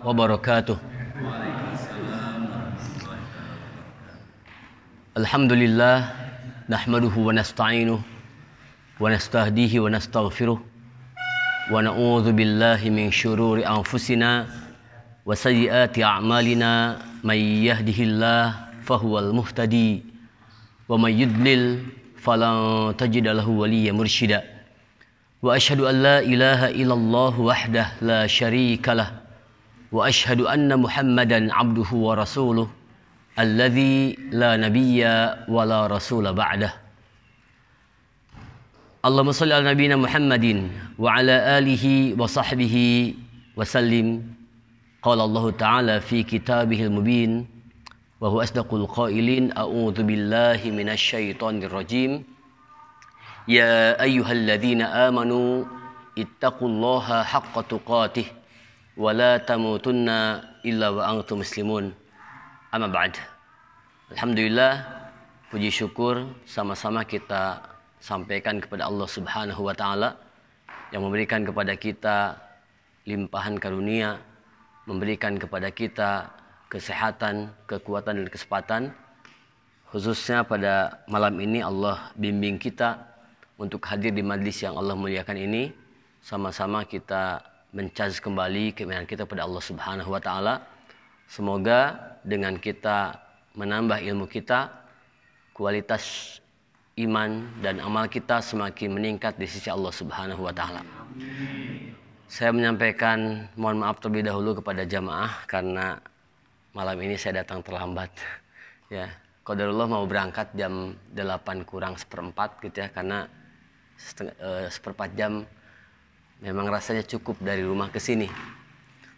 wabarakatuh. Alhamdulillah nahmaduhu wa nasta'inuhu wa nastahdihi wa nastaghfiruh wa na'udzu billahi min syururi anfusina wa sayyiati a'malina may yahdihillahu fahuwal muhtadi wa may yudlil falan tajida lahu waliyyan mursyida wa asyhadu an la ilaha illallah wahdahu la syarika lah wa asyhadu anna Muhammadan abduhu wa rasuluh alladzi la nabiyya wa la rasula ba'dah. Allahumma shalli ala nabiyyina Muhammadin wa ala alihi wa sahbihi wa sallim. Qala Allah Ta'ala fi kitabihil mubin wa huwa asdaqul qailin a'udzu billahi minasy syaithanir rajim. Ya ayyuhalladzina amanu ittaqullaha haqqa tuqatih wa la tamutunna illa wa antum muslimun. Amma ba'd. Alhamdulillah, puji syukur sama-sama kita sampaikan kepada Allah Subhanahu wa taala yang memberikan kepada kita limpahan karunia, memberikan kepada kita kesehatan, kekuatan dan kesempatan. Khususnya pada malam ini Allah bimbing kita untuk hadir di majlis yang Allah muliakan ini. Sama-sama kita mencaz kembali keimanan kita pada Allah Subhanahu wa taala. Semoga dengan kita menambah ilmu kita, kualitas iman dan amal kita semakin meningkat di sisi Allah Subhanahu wa taala. Saya menyampaikan mohon maaf terlebih dahulu kepada jamaah karena malam ini saya datang terlambat. Ya, qadarullah mau berangkat jam 8 kurang seperempat gitu ya, karena seperempat jam memang rasanya cukup dari rumah ke sini.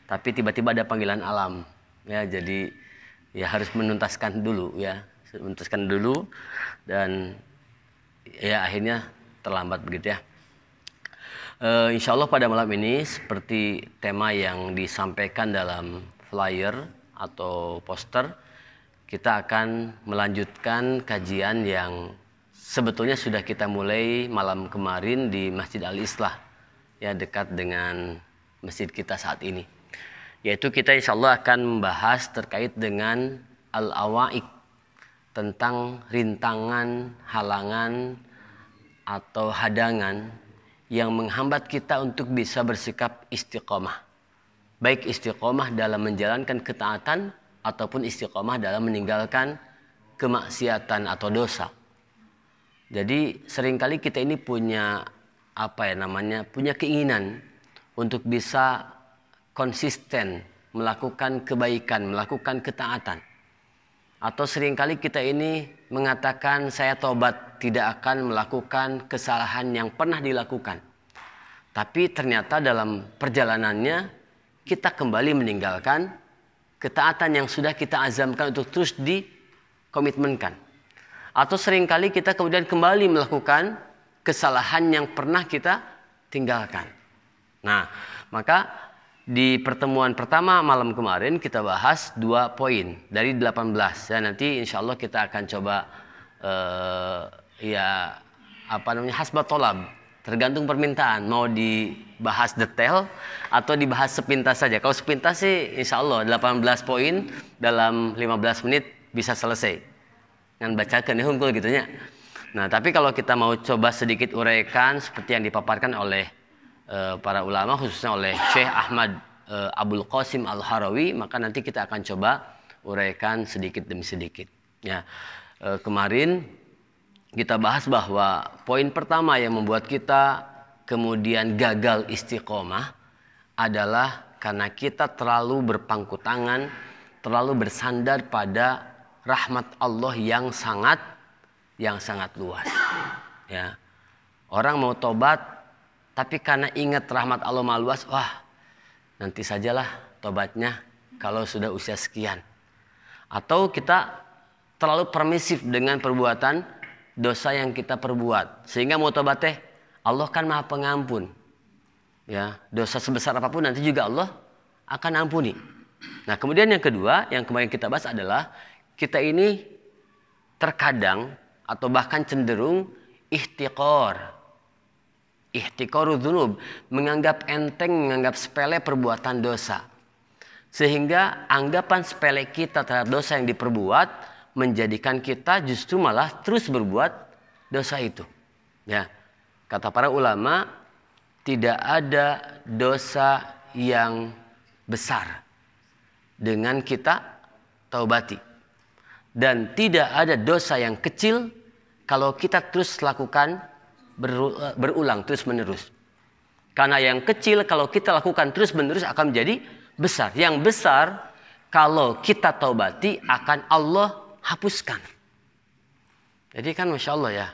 Tapi tiba-tiba ada panggilan alam. Ya, jadi ya harus menuntaskan dulu dan ya akhirnya terlambat begitu ya. Insya Allah pada malam ini seperti tema yang disampaikan dalam flyer atau poster, kita akan melanjutkan kajian yang sebetulnya sudah kita mulai malam kemarin di Masjid Al-Islah, ya, dekat dengan masjid kita saat ini. Yaitu kita insya Allah akan membahas terkait dengan al-awaiq, tentang rintangan, halangan atau hadangan yang menghambat kita untuk bisa bersikap istiqomah. Baik istiqomah dalam menjalankan ketaatan ataupun istiqomah dalam meninggalkan kemaksiatan atau dosa. Jadi seringkali kita ini punya punya keinginan untuk bisa konsisten melakukan kebaikan, melakukan ketaatan. Atau seringkali kita ini mengatakan saya tobat, tidak akan melakukan kesalahan yang pernah dilakukan. Tapi ternyata dalam perjalanannya kita kembali meninggalkan ketaatan yang sudah kita azamkan untuk terus dikomitmenkan. Atau seringkali kita kemudian kembali melakukan kesalahan yang pernah kita tinggalkan. Nah, maka di pertemuan pertama malam kemarin kita bahas 2 poin dari 18. Ya, nanti insya Allah kita akan coba hasbat tolab, tergantung permintaan, mau dibahas detail atau dibahas sepintas saja. Kalau sepintas sih insya Allah 18 poin dalam 15 menit bisa selesai dengan bacakan hungkul gitunya. Nah, tapi kalau kita mau coba sedikit uraikan seperti yang dipaparkan oleh para ulama, khususnya oleh Syekh Ahmad Abul Qasim Al-Harawi, maka nanti kita akan coba uraikan sedikit demi sedikit. Ya, kemarin kita bahas bahwa poin pertama yang membuat kita kemudian gagal istiqomah adalah karena kita terlalu berpangku tangan, terlalu bersandar pada rahmat Allah yang sangat luas. Ya, orang mau tobat tapi karena ingat rahmat Allah maha luas, wah nanti sajalah tobatnya kalau sudah usia sekian. Atau kita terlalu permisif dengan perbuatan dosa yang kita perbuat. Sehingga mau tobat Allah kan maha pengampun. Ya, dosa sebesar apapun nanti juga Allah akan ampuni. Nah, kemudian yang kedua yang kemarin kita bahas adalah kita ini terkadang atau bahkan cenderung ihtiqaru dzunub, menganggap enteng, menganggap sepele perbuatan dosa. Sehingga anggapan sepele kita terhadap dosa yang diperbuat menjadikan kita justru malah terus berbuat dosa itu. Ya, kata para ulama, tidak ada dosa yang besar dengan kita taubati. Dan tidak ada dosa yang kecil kalau kita terus lakukan berulang terus-menerus. Karena yang kecil kalau kita lakukan terus-menerus akan menjadi besar. Yang besar kalau kita taubati akan Allah hapuskan. Jadi kan Masya Allah ya.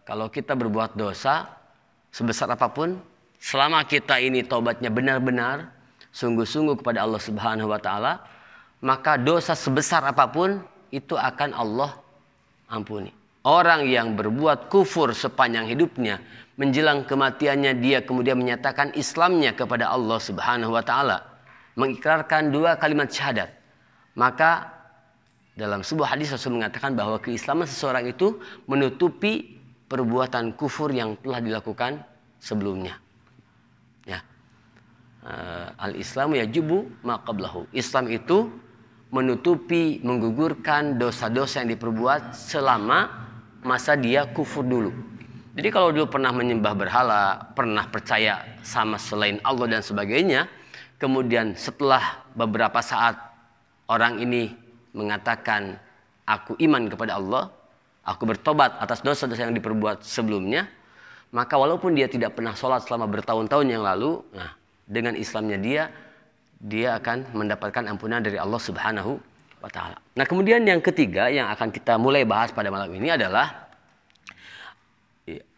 Kalau kita berbuat dosa sebesar apapun, selama kita ini taubatnya benar-benar sungguh-sungguh kepada Allah Subhanahu wa taala, maka dosa sebesar apapun itu akan Allah ampuni. Orang yang berbuat kufur sepanjang hidupnya, menjelang kematiannya dia kemudian menyatakan Islamnya kepada Allah Subhanahu wa taala, mengikrarkan 2 kalimat syahadat, maka dalam sebuah hadis Rasul mengatakan bahwa keislaman seseorang itu menutupi perbuatan kufur yang telah dilakukan sebelumnya. Ya. Al-Islamu yajubu ma qablahu. Islam itu menutupi, menggugurkan dosa-dosa yang diperbuat selama masa dia kufur dulu. Jadi kalau dulu pernah menyembah berhala, pernah percaya sama selain Allah dan sebagainya, kemudian setelah beberapa saat orang ini mengatakan aku iman kepada Allah, aku bertobat atas dosa-dosa yang diperbuat sebelumnya, maka walaupun dia tidak pernah sholat selama bertahun-tahun yang lalu, nah dengan Islamnya dia akan mendapatkan ampunan dari Allah Subhanahu wa taala. Nah, kemudian yang ketiga yang akan kita mulai bahas pada malam ini adalah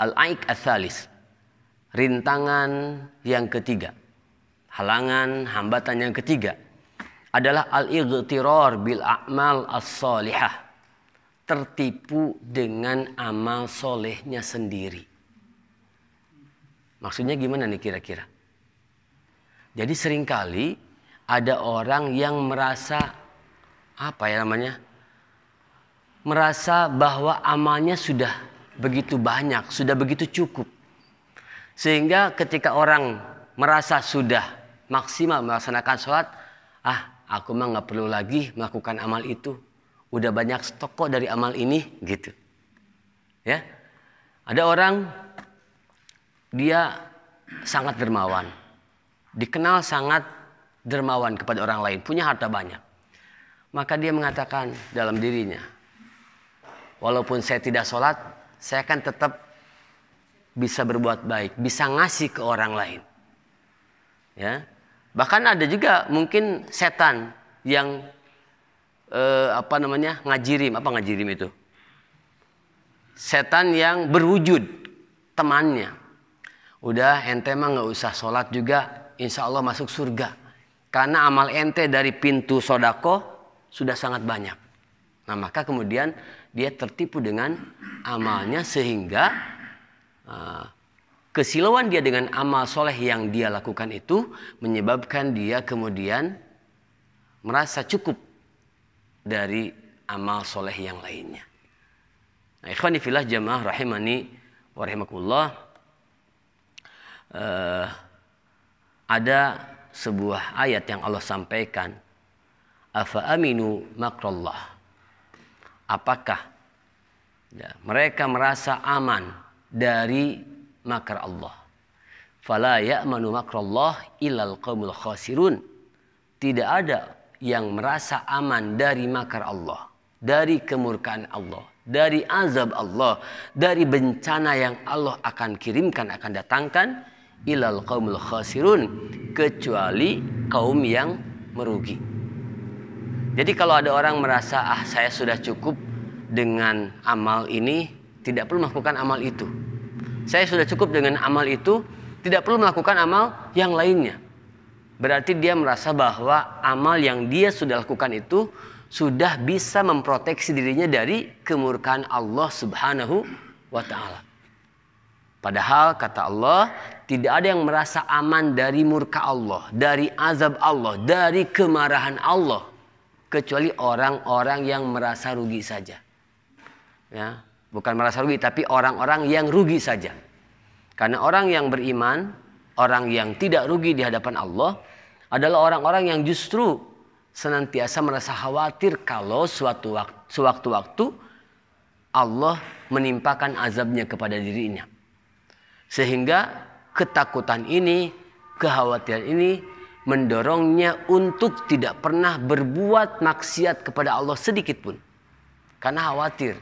al-aik ats-tsalis. Rintangan yang ketiga. Halangan, hambatan yang ketiga adalah al-ightirar bil a'mal as-salihah. Tertipu dengan amal solehnya sendiri. Maksudnya gimana nih kira-kira? Jadi seringkali ada orang yang merasa merasa bahwa amalnya sudah begitu banyak, sudah begitu cukup. Sehingga ketika orang merasa sudah maksimal melaksanakan sholat, aku mah nggak perlu lagi melakukan amal itu. Udah banyak stok kok dari amal ini, gitu. Ya, ada orang dia sangat dermawan. Dikenal sangat dermawan kepada orang lain, punya harta banyak. Maka dia mengatakan dalam dirinya, walaupun saya tidak sholat, saya akan tetap bisa berbuat baik, bisa ngasih ke orang lain. Ya, bahkan ada juga mungkin setan yang ngajirim. Apa ngajirim itu? Setan yang berwujud temannya. Udah ente mah nggak usah sholat juga, insya Allah masuk surga. Karena amal ente dari pintu sodako sudah sangat banyak. Nah, maka kemudian dia tertipu dengan amalnya sehingga kesilauan dia dengan amal soleh yang dia lakukan itu menyebabkan dia kemudian merasa cukup dari amal soleh yang lainnya. Nah, ikhwani fillah jamaah rahimani wa rahimakumullah. Ada sebuah ayat yang Allah sampaikan, afa aminu makrallah. Apakah mereka merasa aman dari makar Allah? Fala ya'manu makrallah illal qaumul khasirun. Tidak ada yang merasa aman dari makar Allah, dari kemurkaan Allah, dari azab Allah, dari bencana yang Allah akan kirimkan, akan datangkan, ilal qaumul khasirun, kecuali kaum yang merugi. Jadi kalau ada orang merasa saya sudah cukup dengan amal ini, tidak perlu melakukan amal itu. Saya sudah cukup dengan amal itu, tidak perlu melakukan amal yang lainnya. Berarti dia merasa bahwa amal yang dia sudah lakukan itu sudah bisa memproteksi dirinya dari kemurkaan Allah Subhanahu wa taala. Padahal kata Allah, tidak ada yang merasa aman dari murka Allah, dari azab Allah, dari kemarahan Allah, kecuali orang-orang yang merasa rugi saja. Ya, bukan merasa rugi, tapi orang-orang yang rugi saja. Karena orang yang beriman, orang yang tidak rugi di hadapan Allah adalah orang-orang yang justru senantiasa merasa khawatir kalau sewaktu-waktu Allah menimpakan azabnya kepada dirinya. Sehingga ketakutan ini, kekhawatiran ini mendorongnya untuk tidak pernah berbuat maksiat kepada Allah sedikit pun. Karena khawatir.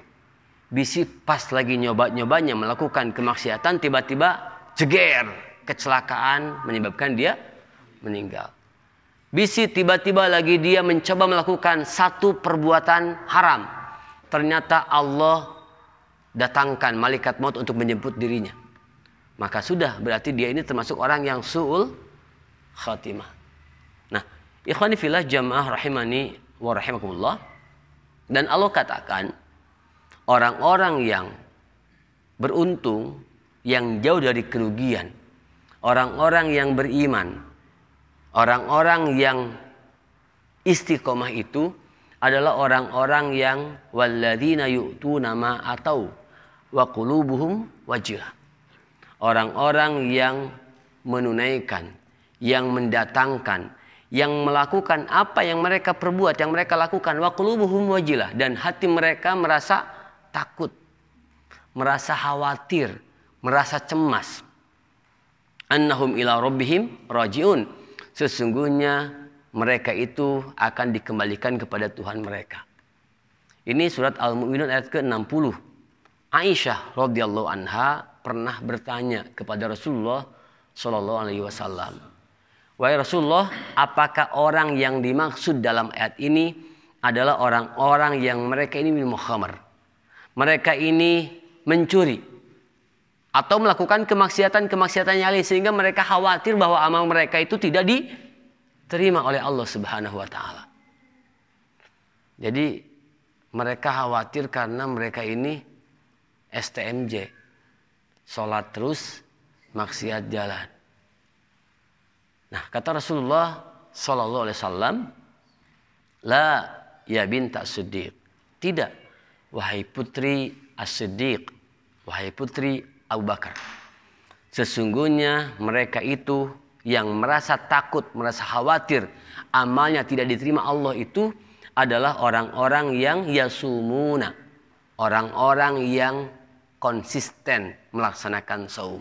Bisi pas lagi nyoba-nyobanya melakukan kemaksiatan, tiba-tiba jeger, kecelakaan menyebabkan dia meninggal. Bisi tiba-tiba lagi dia mencoba melakukan satu perbuatan haram. Ternyata Allah datangkan malaikat maut untuk menjemput dirinya. Maka sudah berarti dia ini termasuk orang yang su'ul khatimah. Nah, ikhwani fillah jamaah rahimani wa rahimakumullah. Dan Allah katakan orang-orang yang beruntung, yang jauh dari kerugian, orang-orang yang beriman, orang-orang yang istiqomah itu adalah orang-orang yang walladzina yu'tuna ma atau wa qulubuhum wajilah. Orang-orang yang menunaikan, yang mendatangkan, yang melakukan apa yang mereka perbuat, yang mereka lakukan, wa qulubuhum wajilah, dan hati mereka merasa takut, merasa khawatir, merasa cemas. Annahum ila rabbihim rajiun. Sesungguhnya mereka itu akan dikembalikan kepada Tuhan mereka. Ini surat Al-Mu'minun ayat ke-60. Aisyah radhiyallahu anha pernah bertanya kepada Rasulullah sallallahu alaihi wasallam, "Wahai Rasulullah, apakah orang yang dimaksud dalam ayat ini adalah orang-orang yang mereka ini minum khamar? Mereka ini mencuri atau melakukan kemaksiatan-kemaksiatan yang lain sehingga mereka khawatir bahwa amal mereka itu tidak diterima oleh Allah Subhanahu wa taala." Jadi mereka khawatir karena mereka ini STMJ, sholat terus, maksiat jalan. Nah, kata Rasulullah sallallahu alaihi wasallam, "La ya binta As-Siddiq." Tidak, wahai putri As-Siddiq, wahai putri Abu Bakar. Sesungguhnya mereka itu yang merasa takut, merasa khawatir amalnya tidak diterima Allah itu adalah orang-orang yang yasumuna, orang-orang yang konsisten melaksanakan saum.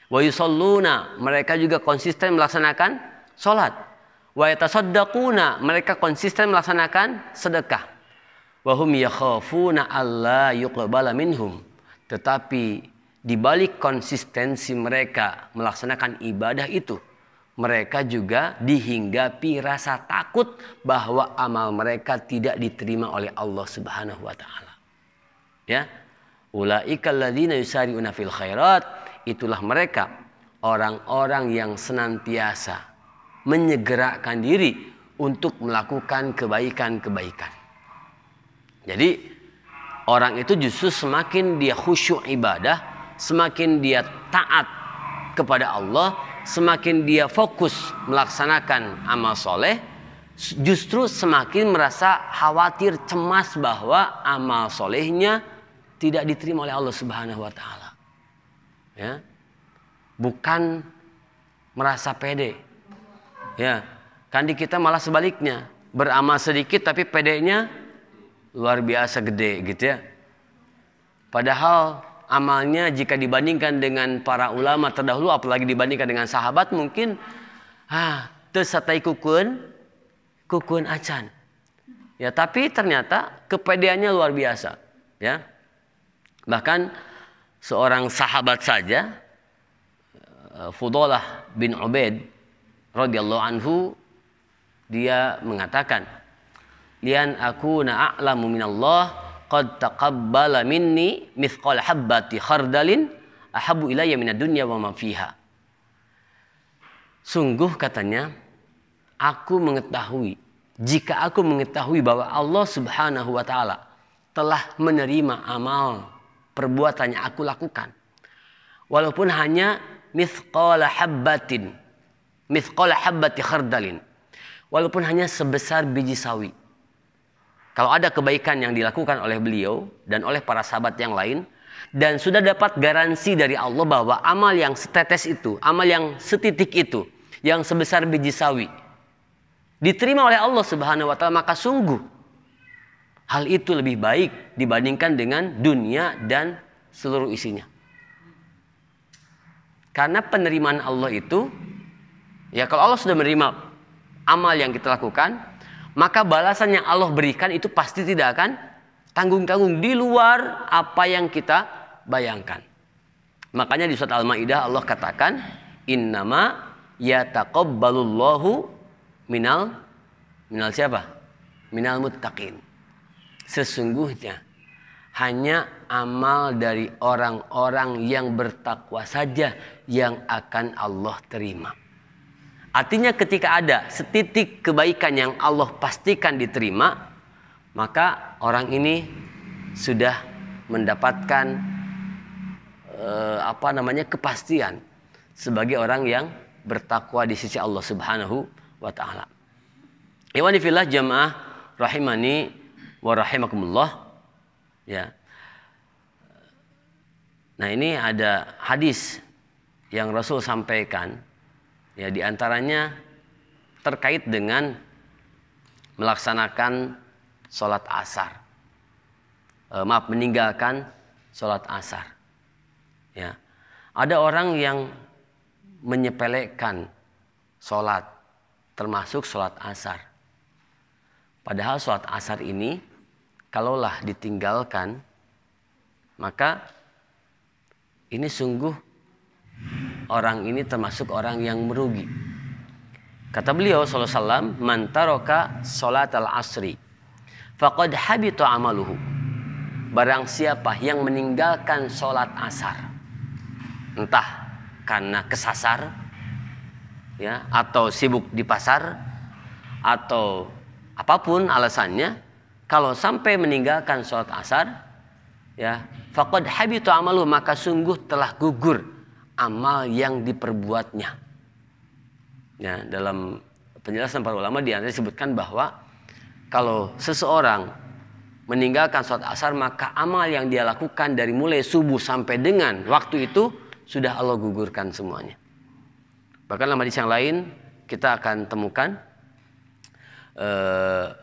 Wa yusalluna, mereka juga konsisten melaksanakan salat. Wa yatasaddaquna, mereka konsisten melaksanakan sedekah. Wa hum yakhafuna alla yuqbala minhum. Tetapi di balik konsistensi mereka melaksanakan ibadah itu, mereka juga dihinggapi rasa takut bahwa amal mereka tidak diterima oleh Allah Subhanahu wa taala. Ya. Ulaikal ladzina yusari'una fil khairat, itulah mereka orang-orang yang senantiasa menyegerakan diri untuk melakukan kebaikan-kebaikan. Jadi orang itu justru semakin dia khusyuk ibadah, semakin dia taat kepada Allah, semakin dia fokus melaksanakan amal soleh, justru semakin merasa khawatir, cemas bahwa amal solehnya tidak diterima oleh Allah Subhanahu wa taala. Ya. Bukan merasa pede. Ya. Kan di kita malah sebaliknya, beramal sedikit tapi pedenya luar biasa gede gitu ya. Padahal amalnya jika dibandingkan dengan para ulama terdahulu, apalagi dibandingkan dengan sahabat, mungkin teu satai kukun acan. Ya, tapi ternyata kepedeannya luar biasa, ya. Bahkan seorang sahabat saja, Fudalah bin Ubaid radhiyallahu anhu, dia mengatakan, "Lian akuna a'lamu minallah qad taqabbala minni mithqal habbati khardalin ahabbu ilayya minad dunya wa ma fiha." Sungguh katanya, jika aku mengetahui bahwa Allah Subhanahu wa taala telah menerima amal perbuatan yang aku lakukan, walaupun hanya mithqala habbati khardalin, walaupun hanya sebesar biji sawi. Kalau ada kebaikan yang dilakukan oleh beliau dan oleh para sahabat yang lain, dan sudah dapat garansi dari Allah bahwa amal yang setetes itu, amal yang setitik itu, yang sebesar biji sawi diterima oleh Allah Subhanahu wa taala, maka sungguh hal itu lebih baik dibandingkan dengan dunia dan seluruh isinya. Karena penerimaan Allah itu, ya kalau Allah sudah menerima amal yang kita lakukan, maka balasan yang Allah berikan itu pasti tidak akan tanggung-tanggung di luar apa yang kita bayangkan. Makanya di surat Al-Maidah Allah katakan, innama yataqabbalullahu minal siapa? Minal muttaqin. Sesungguhnya hanya amal dari orang-orang yang bertakwa saja yang akan Allah terima. Artinya ketika ada setitik kebaikan yang Allah pastikan diterima, maka orang ini sudah mendapatkan kepastian sebagai orang yang bertakwa di sisi Allah Subhanahu wa taala. Ikhwani fillah jamaah rahimani wa rahimakumullah. Ya. Nah, ini ada hadis yang Rasul sampaikan, ya, di antaranya terkait dengan melaksanakan sholat asar. Meninggalkan sholat asar. Ya. Ada orang yang menyepelekan sholat, termasuk sholat asar. Padahal sholat asar ini, kalaulah ditinggalkan, maka ini sungguh orang ini termasuk orang yang merugi. Kata beliau sallallahu alaihi wasallam, man taraka sholatal asri faqad habita amaluhu. Barang siapa yang meninggalkan sholat asar, entah karena kesasar, ya, atau sibuk di pasar, atau apapun alasannya, kalau sampai meninggalkan sholat asar, ya, faqad habita amaluhu, maka sungguh telah gugur amal yang diperbuatnya. Ya, dalam penjelasan para ulama di antaranya disebutkan bahwa kalau seseorang meninggalkan sholat asar, maka amal yang dia lakukan dari mulai subuh sampai dengan waktu itu sudah Allah gugurkan semuanya. Bahkan dalam hadis yang lain kita akan temukan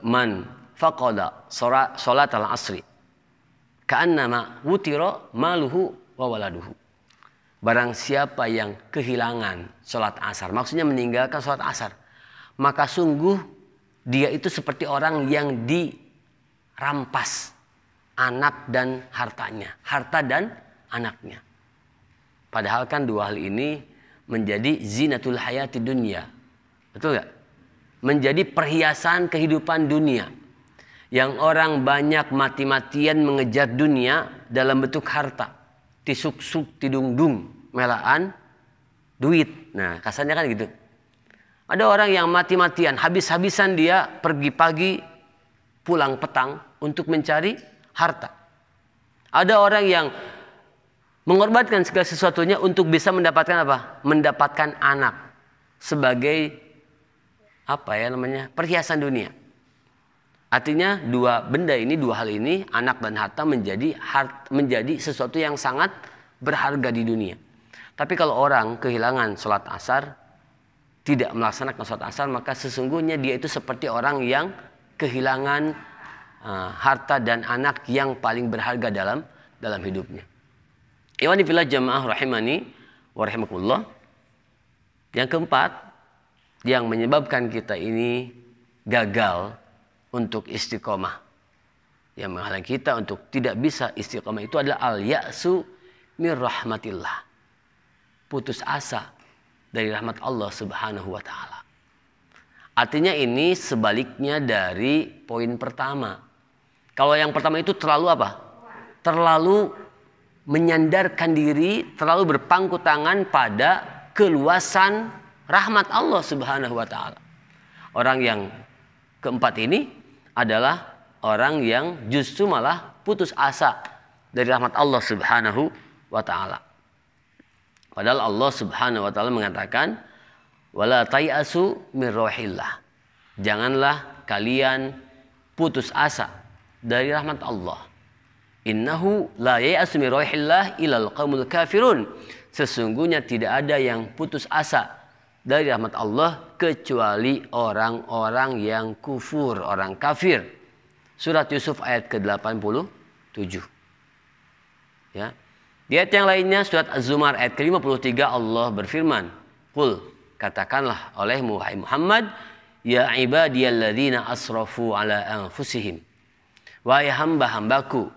man faqada sholat al-asri ka'annama wutira maluhu wa waladuhu. Barang siapa yang kehilangan sholat asar, maksudnya meninggalkan sholat asar, maka sungguh dia itu seperti orang yang dirampas anak dan hartanya, harta dan anaknya. Padahal kan dua hal ini menjadi zinatul hayati dunia, betul gak? Menjadi perhiasan kehidupan dunia, yang orang banyak mati-matian mengejar dunia dalam bentuk harta, tisuk-suk, tidung-dung, melaan duit. Nah, kasarnya kan gitu. Ada orang yang mati-matian, habis-habisan dia pergi pagi, pulang petang untuk mencari harta. Ada orang yang mengorbankan segala sesuatunya untuk bisa mendapatkan apa? Mendapatkan anak sebagai perhiasan dunia. Artinya dua benda ini, dua hal ini, anak dan harta menjadi sesuatu yang sangat berharga di dunia. Tapi kalau orang kehilangan sholat asar, tidak melaksanakan sholat asar, maka sesungguhnya dia itu seperti orang yang kehilangan harta dan anak yang paling berharga dalam hidupnya. Ikhwani fillah jamaah rahimani wa rahimakumullah. Yang keempat, yang menyebabkan kita ini gagal untuk istiqomah, yang menghalangi kita untuk tidak bisa istiqomah, itu adalah al-ya'su min rahmatillah. Putus asa dari rahmat Allah Subhanahu wa taala. Artinya ini sebaliknya dari poin pertama. Kalau yang pertama itu terlalu apa? Terlalu menyandarkan diri, terlalu berpangku tangan pada keluasan rahmat Allah Subhanahu wa taala. Orang yang keempat ini adalah orang yang justru malah putus asa dari rahmat Allah Subhanahu wa taala. Padahal Allah Subhanahu wa taala mengatakan, wala tayasu min rauhillah. Janganlah kalian putus asa dari rahmat Allah. Innahu la yayasu min rauhillah ilal qaumul kafirun. Sesungguhnya tidak ada yang putus asa dari rahmat Allah kecuali orang-orang yang kufur, orang kafir. Surat Yusuf ayat ke-87. Ya. Di ayat yang lainnya surat Az-Zumar ayat ke-53 Allah berfirman, "Qul," katakanlah olehmu wahai Muhammad, "Ya ibadiyalladzina asrafu ala anfusihim." Wahai hamba-hambaku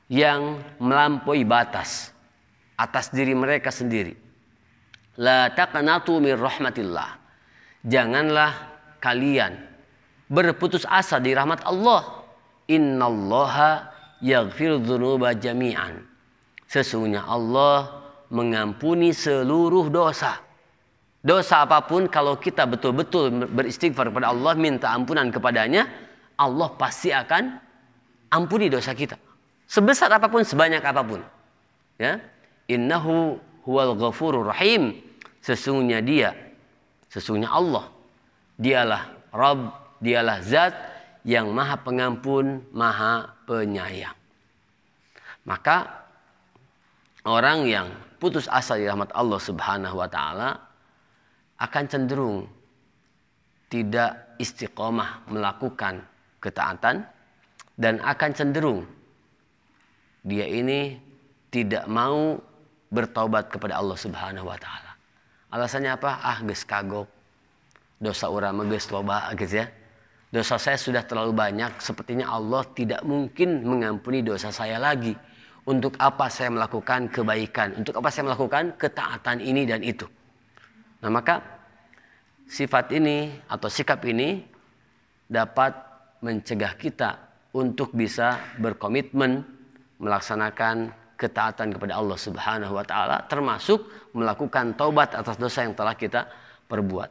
yang melampaui batas atas diri mereka sendiri. La taqnatu min rahmatillah. Janganlah kalian berputus asa di rahmat Allah. Innallaha yaghfiru dzunuba jami'an. Sesungguhnya Allah mengampuni seluruh dosa. Dosa apapun kalau kita betul-betul beristighfar kepada Allah, minta ampunan kepadanya, Allah pasti akan ampuni dosa kita. Sebesar apapun, sebanyak apapun. Ya. Innahu huwal ghafurur rahim. Sesungguhnya Allah, dialah Rabb, dialah Zat yang Maha Pengampun, Maha Penyayang. Maka orang yang putus asa di rahmat Allah Subhanahu wa taala akan cenderung tidak istiqomah melakukan ketaatan dan akan cenderung dia ini tidak mau bertaubat kepada Allah Subhanahu wa taala. Alasannya apa? Geus kagok. Dosa urang mah geus loba gitu ya. Dosa saya sudah terlalu banyak, sepertinya Allah tidak mungkin mengampuni dosa saya lagi. Untuk apa saya melakukan kebaikan? Untuk apa saya melakukan ketaatan ini dan itu? Nah, maka sifat ini atau sikap ini dapat mencegah kita untuk bisa berkomitmen melaksanakan ketaatan kepada Allah Subhanahu wa taala, termasuk melakukan taubat atas dosa yang telah kita perbuat.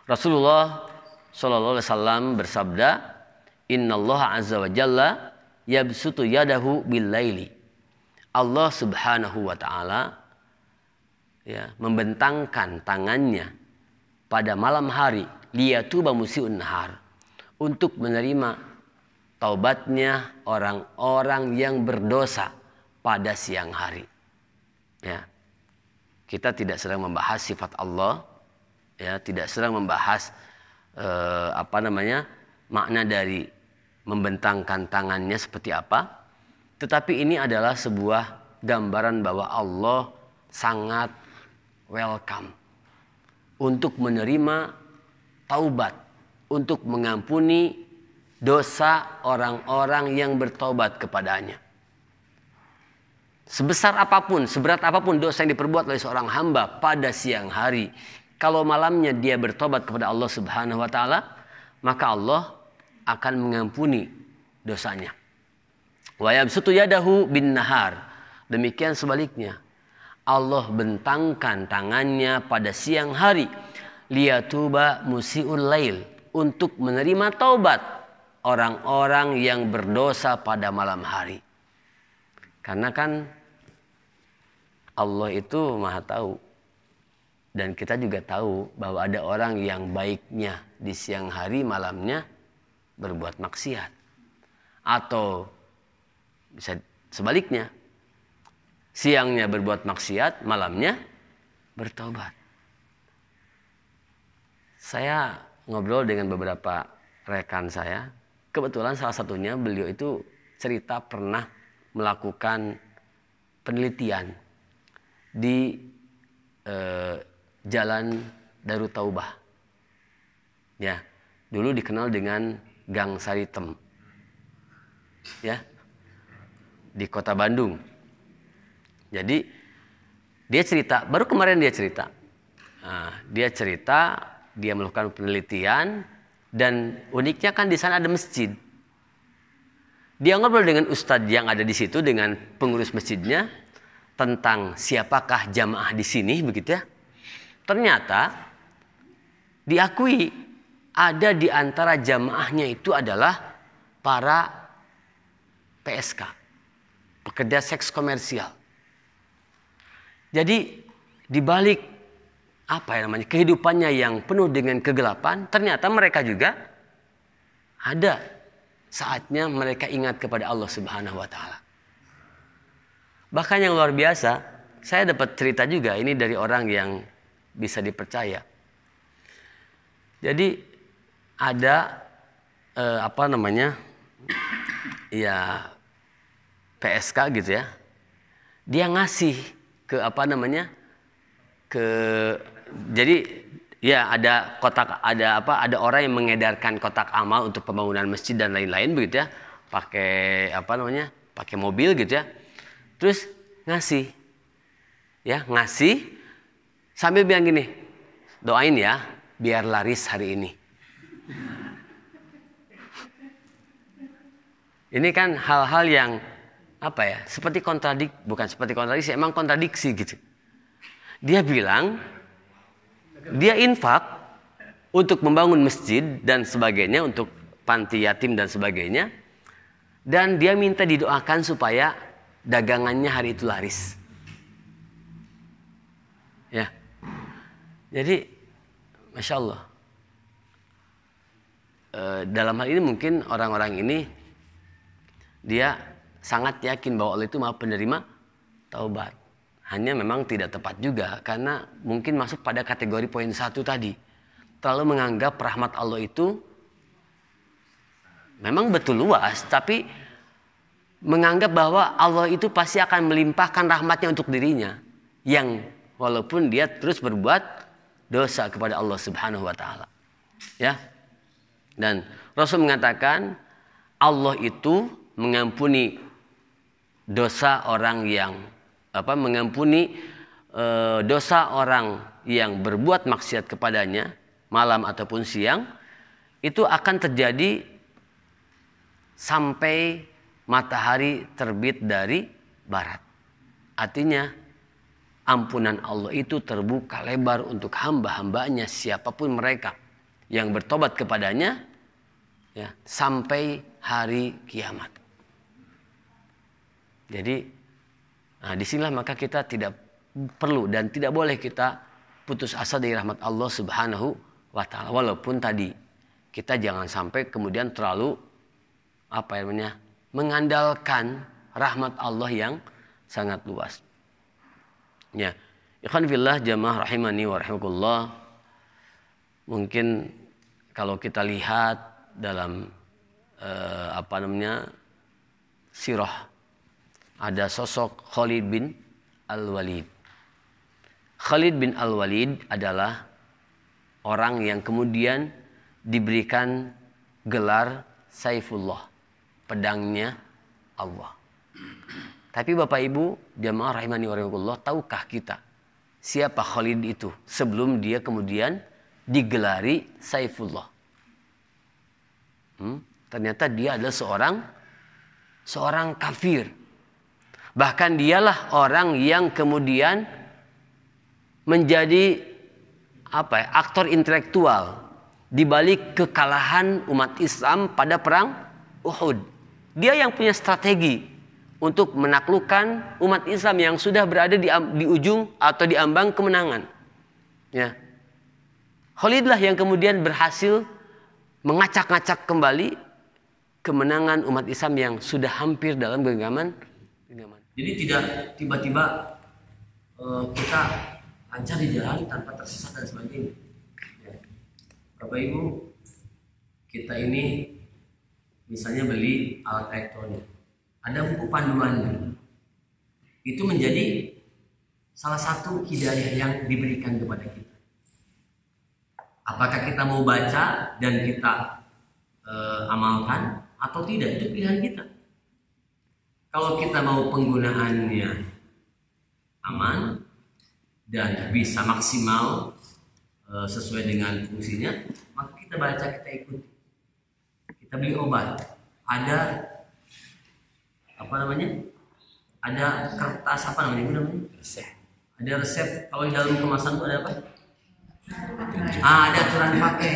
Rasulullah sallallahu alaihi wasallam bersabda, "Innallaha azza wa jalla yabsutu yadahu bil laili." Allah Subhanahu wa taala ya, membentangkan tangannya pada malam hari, liyatuba musii'un nahar, untuk menerima taubatnya orang-orang yang berdosa pada siang hari. Ya. Kita tidak sedang membahas sifat Allah, ya, tidak sedang membahas makna dari membentangkan tangannya seperti apa. Tetapi ini adalah sebuah gambaran bahwa Allah sangat welcome untuk menerima taubat, untuk mengampuni dosa orang-orang yang bertobat kepadanya. Sebesar apapun, seberat apapun dosa yang diperbuat oleh seorang hamba pada siang hari, kalau malamnya dia bertobat kepada Allah Subhanahu wa taala, maka Allah akan mengampuni dosanya. Wa yabsutu yadahu bin nahar. Demikian sebaliknya. Allah bentangkan tangannya pada siang hari, liyatuba musii'ul lail, untuk menerima taubat orang-orang yang berdosa pada malam hari. Karena kan Allah itu Maha tahu. Dan kita juga tahu bahwa ada orang yang baiknya di siang hari, malamnya berbuat maksiat. Atau bisa sebaliknya. Siangnya berbuat maksiat, malamnya bertobat. Saya ngobrol dengan beberapa rekan saya. Kebetulan salah satunya beliau itu cerita pernah melakukan penelitian di Jalan Darut Taubah. Ya, dulu dikenal dengan Gang Saritem. Ya. Di Kota Bandung. Jadi dia cerita, baru kemarin dia cerita. Nah, dia melakukan penelitian. Dan uniknya kan di sana ada masjid. Dia ngobrol dengan ustadz yang ada di situ, dengan pengurus masjidnya, tentang siapakah jamaah di sini, begitu ya. Ternyata diakui ada di antara jamaahnya itu adalah para PSK, pekerja seks komersial. Jadi dibalik kehidupannya yang penuh dengan kegelapan, ternyata mereka juga ada saatnya mereka ingat kepada Allah Subhanahu wa taala. Bahkan yang luar biasa, saya dapat cerita juga ini dari orang yang bisa dipercaya. Jadi ada apa namanya, ya PSK gitu ya, dia ngasih ke apa namanya, ke, jadi ya ada kotak, ada orang yang mengedarkan kotak amal untuk pembangunan masjid dan lain-lain begitu ya, pakai apa namanya, pakai mobil gitu ya, terus ngasih sambil bilang gini, doain ya biar laris hari ini. Ini kan hal-hal yang apa ya, bukan seperti kontradiksi, emang kontradiksi gitu. Dia bilang dia infak untuk membangun masjid dan sebagainya, untuk panti yatim dan sebagainya, dan dia minta didoakan supaya dagangannya hari itu laris. Ya, jadi Masya Allah, dalam hal ini mungkin orang-orang ini dia sangat yakin bahwa Allah itu Maha penerima taubat. Hanya memang tidak tepat juga, karena mungkin masuk pada kategori poin 1 tadi. Terlalu menganggap rahmat Allah itu memang betul luas, tapi menganggap bahwa Allah itu pasti akan melimpahkan rahmatnya untuk dirinya, yang walaupun dia terus berbuat dosa kepada Allah Subhanahu wa taala. Ya. Dan Rasul mengatakan Allah itu mengampuni dosa orang yang dosa orang yang berbuat maksiat kepadanya malam ataupun siang, itu akan terjadi sampai matahari terbit dari barat. Artinya ampunan Allah itu terbuka lebar untuk hamba-hambanya siapapun mereka yang bertobat kepadanya, ya, sampai hari kiamat. Jadi disinilah maka kita tidak perlu dan tidak boleh kita putus asa dari rahmat Allah Subhanahu wa taala. Walaupun tadi kita jangan sampai kemudian terlalu mengandalkan rahmat Allah yang sangat luas. Ya, ikhwan fillah jamaah rahimani wa rahimakumullah. Mungkin kalau kita lihat dalam sirah, ada sosok Khalid bin Al-Walid. Khalid bin Al-Walid adalah orang yang kemudian diberikan gelar Saifullah, pedangnya Allah. Tapi Bapak Ibu jamaah rahimani wa rahimakumullah, tahukah kita siapa Khalid itu sebelum dia kemudian digelari Saifullah? Ternyata dia adalah seorang kafir. Bahkan dialah orang yang kemudian menjadi aktor intelektual di balik kekalahan umat Islam pada perang Uhud. Dia yang punya strategi untuk menaklukkan umat Islam yang sudah berada di ujung atau di ambang kemenangan. Ya. Khalidlah yang kemudian berhasil mengacak-ngacak kembali kemenangan umat Islam yang sudah hampir dalam genggaman. Jadi tidak tiba-tiba kita lancar di jalan tanpa tersesat dan sebagainya. Ya. Bapak Ibu, kita ini misalnya beli alat elektronik, ada buku panduannya. Itu menjadi salah satu hidayah yang diberikan kepada kita. Apakah kita mau baca dan kita amalkan atau tidak, itu pilihan kita. Kalau kita mau penggunaannya aman dan bisa maksimal sesuai dengan fungsinya, maka kita baca, kita ikuti. Kita beli obat, ada ada kertas resep. Ada resep. Kalau di dalam kemasan itu ada apa? Ada aturan pakai.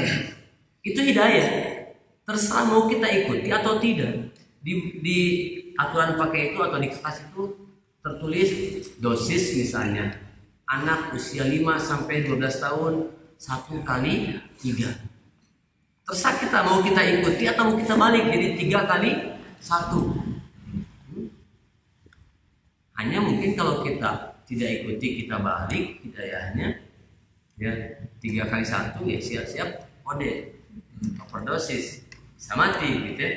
Itu hidayah. Terserah mau kita ikuti atau tidak. Di aturan pakai itu atau di kertas itu tertulis dosis, misalnya anak usia 5 sampai 12 tahun 1 kali 3. Terserah kita mau kita ikuti atau mau kita balik jadi 3 kali 1. Hanya mungkin kalau kita tidak ikuti, kita balik hidayahnya, Ya, 3 kali 1 ya siap-siap kode overdosis bisa mati gitu ya.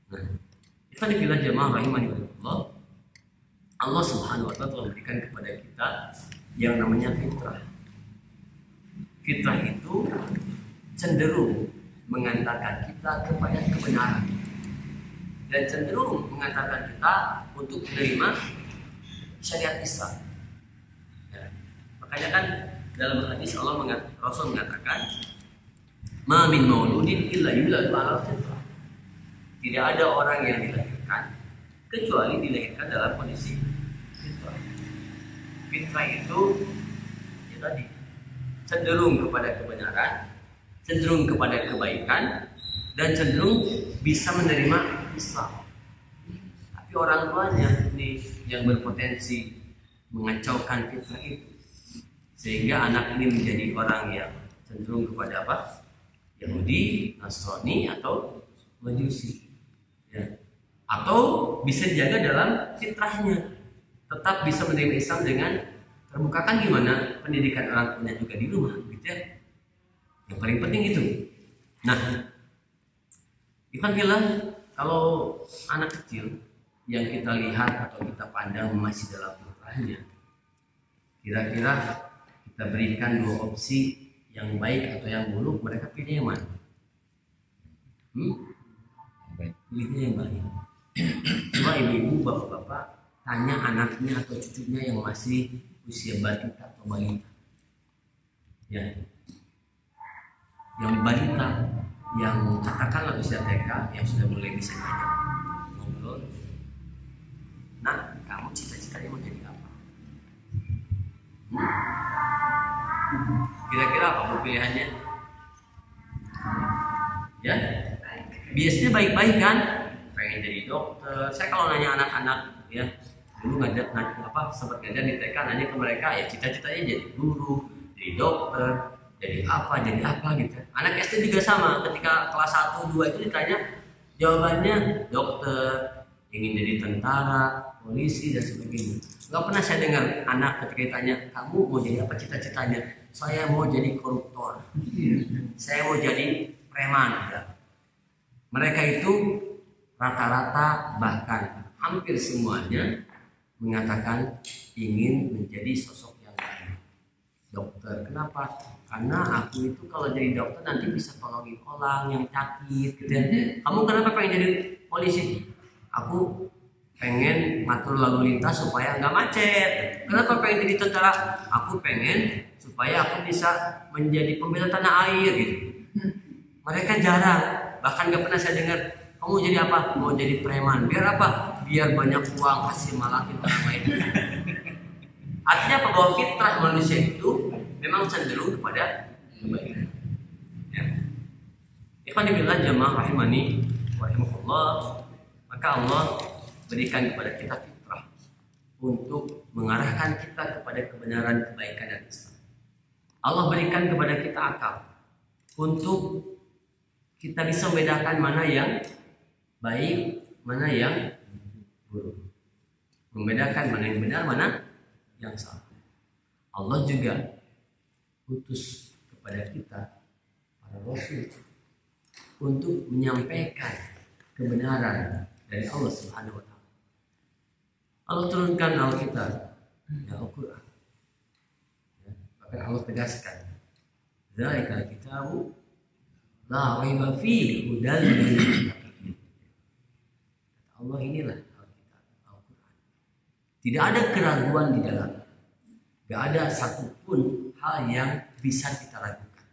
Nah, kita dibilang jemaah rahimani Allah, Allah Subhanahu wa taala telah memberikan kepada kita yang namanya fitrah. Fitrah itu cenderung mengantarkan kita kepada kebenaran dan cenderung mengantarkan kita untuk menerima syariat Islam. Ya. Makanya kan dalam hadis Rasul mengatakan, "Ma min mauludin illa yuladu 'ala fitrah." Tidak ada orang yang dilahirkan kecuali dilahirkan dalam kondisi fitrah. Fitrah itu ya tadi cenderung kepada kebenaran, cenderung kepada kebaikan, dan cenderung bisa menerima Islam. Tapi orang tuanya ini yang berpotensi mengacaukan fitrah itu, sehingga anak ini menjadi orang yang cenderung kepada apa? Yahudi, Nasrani, atau Majusi. Ya. Atau bisa dijaga dalam fitrahnya, tetap bisa menerima Islam dengan terbuka. Kan gimana pendidikan orang tuanya juga di rumah, gitu ya. Yang paling penting itu. Nah, Ikhwan bilang kalau anak kecil yang kita lihat atau kita pandang masih dalam fitrahnya, kira-kira kita berikan 2 opsi, yang baik atau yang buruk, mereka pilih yang mana? Pilihnya yang baik. Coba ibu-ibu, bapak-bapak tanya anaknya atau cucunya yang masih usia balita atau balita, ya, yang balita, yang katakanlah usia TK, yang sudah mulai bisa ngajak ngobrol. Nah, kamu cita-citanya mau jadi apa? Kira-kira apa pilihannya? Ya, biasanya baik-baik kan? Pengen jadi dokter. Saya kalau nanya anak-anak, ya, dulu sempat ngajar di TK, nanya ke mereka, ya cita-citanya jadi guru, jadi dokter, jadi apa gitu. Anak SD juga sama, ketika kelas 1, 2 itu ditanya, jawabannya dokter, ingin jadi tentara, polisi, dan sebagainya. Gak pernah saya dengar anak ketika ditanya, kamu mau jadi apa cita-citanya? Saya mau jadi koruptor, saya mau jadi preman. Ya. Mereka itu rata-rata bahkan hampir semuanya mengatakan ingin menjadi sosok yang baik. Dokter, kenapa? Karena aku itu kalau jadi dokter nanti bisa tolongin orang yang sakit gitu ya. Kamu kenapa pengen jadi polisi? Aku pengen ngatur lalu lintas supaya nggak macet. Kenapa pengen jadi tentara? Aku pengen supaya aku bisa menjadi pembela tanah air gitu. Mereka jarang, bahkan nggak pernah saya dengar, kamu jadi apa? Mau jadi preman. Biar apa? Biar banyak uang, kasih malakin orang lain. Artinya apa? Bahwa fitrah manusia itu memang cenderung kepada kebaikan. Ya. Ikhwan fillah jamaah rahimani rahimahullah, maka Allah berikan kepada kita fitrah untuk mengarahkan kita kepada kebenaran, kebaikan, dan Islam. Allah berikan kepada kita akal untuk kita bisa membedakan mana yang baik, mana yang buruk, membedakan mana yang benar, mana yang salah. Allah juga utus kepada kita para rasul untuk menyampaikan kebenaran dari Allah Subhanahu wa taala. Allah turunkan Alkitab, ya, Al-Qur'an. Ya, bahkan Allah tegaskan, "Dzalikal kitabu la raiba fihi hudan lil muttaqin." Allah, inilah Alkitab, Al-Qur'an. Tidak ada keraguan di dalamnya. Tidak ada satupun hal yang bisa kita ragukan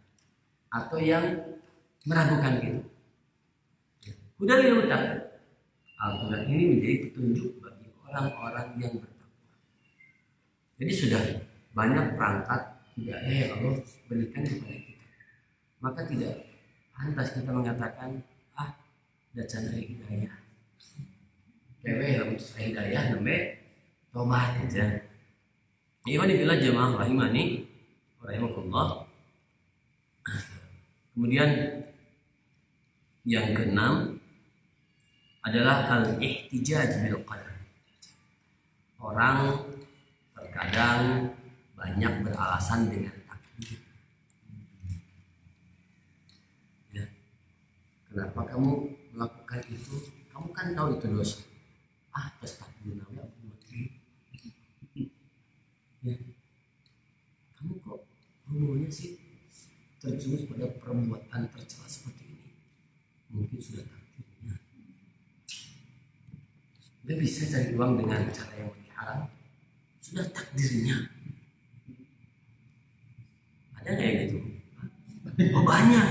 atau yang meragukan kita. Hudan lil muttaqin. Al-Quran ini menjadi petunjuk bagi orang-orang yang bertakwa. Jadi sudah banyak perangkat hidayah yang Allah berikan kepada kita. Maka tidak pantas kita mengatakan, dacan hidayah. Kewe lamun hidayah nembe tobat aja. Iman dibilang jemaah rahimani rahimahullah. Kemudian yang keenam adalah al-ihtijaj bil qadar. Orang terkadang banyak beralasan dengan takdir. Kenapa kamu melakukan itu? Kamu kan tahu itu dosa. Astagfirullah ya Allah. Ya. Kamu kok rumahnya sih terjerumus pada perbuatan tercela seperti ini? Mungkin sudah takdirnya. Gak bisa cari uang dengan cara yang lebih haram. Sudah takdirnya. Ada nggak yang gitu? Oh banyak.